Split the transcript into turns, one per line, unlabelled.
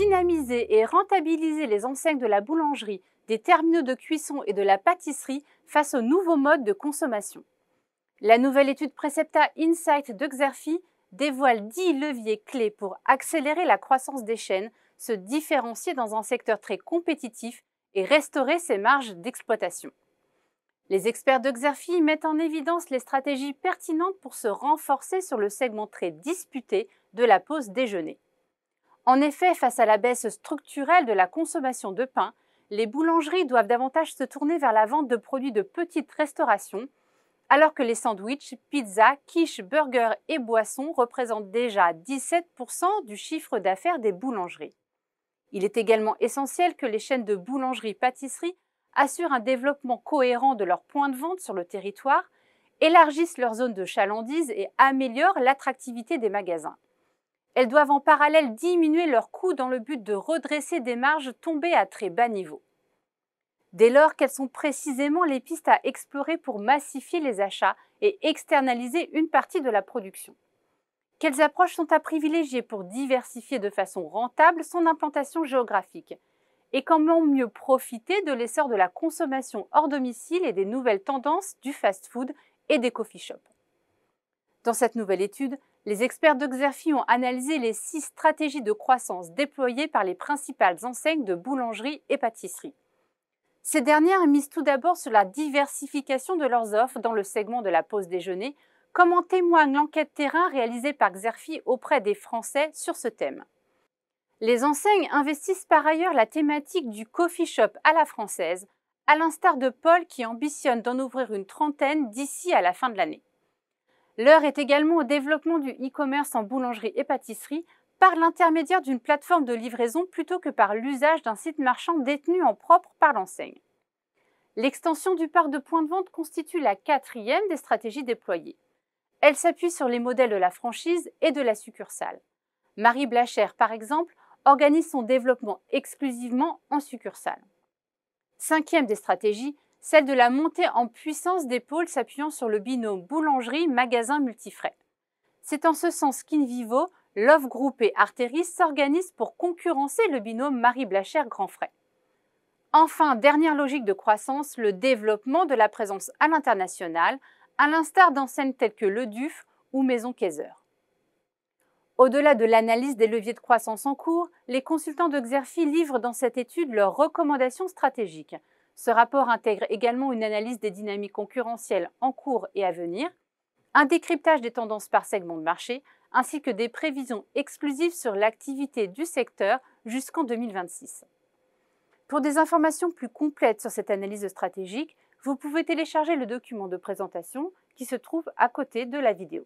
dynamiser et rentabiliser les enseignes de la boulangerie, des terminaux de cuisson et de la pâtisserie face aux nouveaux modes de consommation. La nouvelle étude Precepta Insight de Xerfi dévoile 10 leviers clés pour accélérer la croissance des chaînes, se différencier dans un secteur très compétitif et restaurer ses marges d'exploitation. Les experts de Xerfi mettent en évidence les stratégies pertinentes pour se renforcer sur le segment très disputé de la pause déjeuner. En effet, face à la baisse structurelle de la consommation de pain, les boulangeries doivent davantage se tourner vers la vente de produits de petite restauration, alors que les sandwichs, pizzas, quiches, burgers et boissons représentent déjà 17% du chiffre d'affaires des boulangeries. Il est également essentiel que les chaînes de boulangerie-pâtisserie assurent un développement cohérent de leurs points de vente sur le territoire, élargissent leur zone de chalandise et améliorent l'attractivité des magasins. Elles doivent en parallèle diminuer leurs coûts dans le but de redresser des marges tombées à très bas niveau. Dès lors, quelles sont précisément les pistes à explorer pour massifier les achats et externaliser une partie de la production? Quelles approches sont à privilégier pour diversifier de façon rentable son implantation géographique? Et comment mieux profiter de l'essor de la consommation hors domicile et des nouvelles tendances du fast-food et des coffee shops? Dans cette nouvelle étude, les experts de Xerfi ont analysé les 6 stratégies de croissance déployées par les principales enseignes de boulangerie et pâtisserie. Ces dernières misent tout d'abord sur la diversification de leurs offres dans le segment de la pause déjeuner, comme en témoigne l'enquête terrain réalisée par Xerfi auprès des Français sur ce thème. Les enseignes investissent par ailleurs la thématique du coffee shop à la française, à l'instar de Paul qui ambitionne d'en ouvrir une trentaine d'ici à la fin de l'année. L'heure est également au développement du e-commerce en boulangerie et pâtisserie par l'intermédiaire d'une plateforme de livraison plutôt que par l'usage d'un site marchand détenu en propre par l'enseigne. L'extension du parc de points de vente constitue la 4e des stratégies déployées. Elle s'appuie sur les modèles de la franchise et de la succursale. Marie Blachère, par exemple, organise son développement exclusivement en succursale. 5e des stratégies, celle de la montée en puissance des pôles s'appuyant sur le binôme boulangerie-magasin multifrais. C'est en ce sens qu'Invivo, Love Group et Arteris s'organisent pour concurrencer le binôme Marie Blachère-Grand Frais. Enfin, dernière logique de croissance, le développement de la présence à l'international, à l'instar d'enseignes telles que Le Duf ou Maison Kayser. Au-delà de l'analyse des leviers de croissance en cours, les consultants de Xerfi livrent dans cette étude leurs recommandations stratégiques. Ce rapport intègre également une analyse des dynamiques concurrentielles en cours et à venir, un décryptage des tendances par segment de marché, ainsi que des prévisions exclusives sur l'activité du secteur jusqu'en 2026. Pour des informations plus complètes sur cette analyse stratégique, vous pouvez télécharger le document de présentation qui se trouve à côté de la vidéo.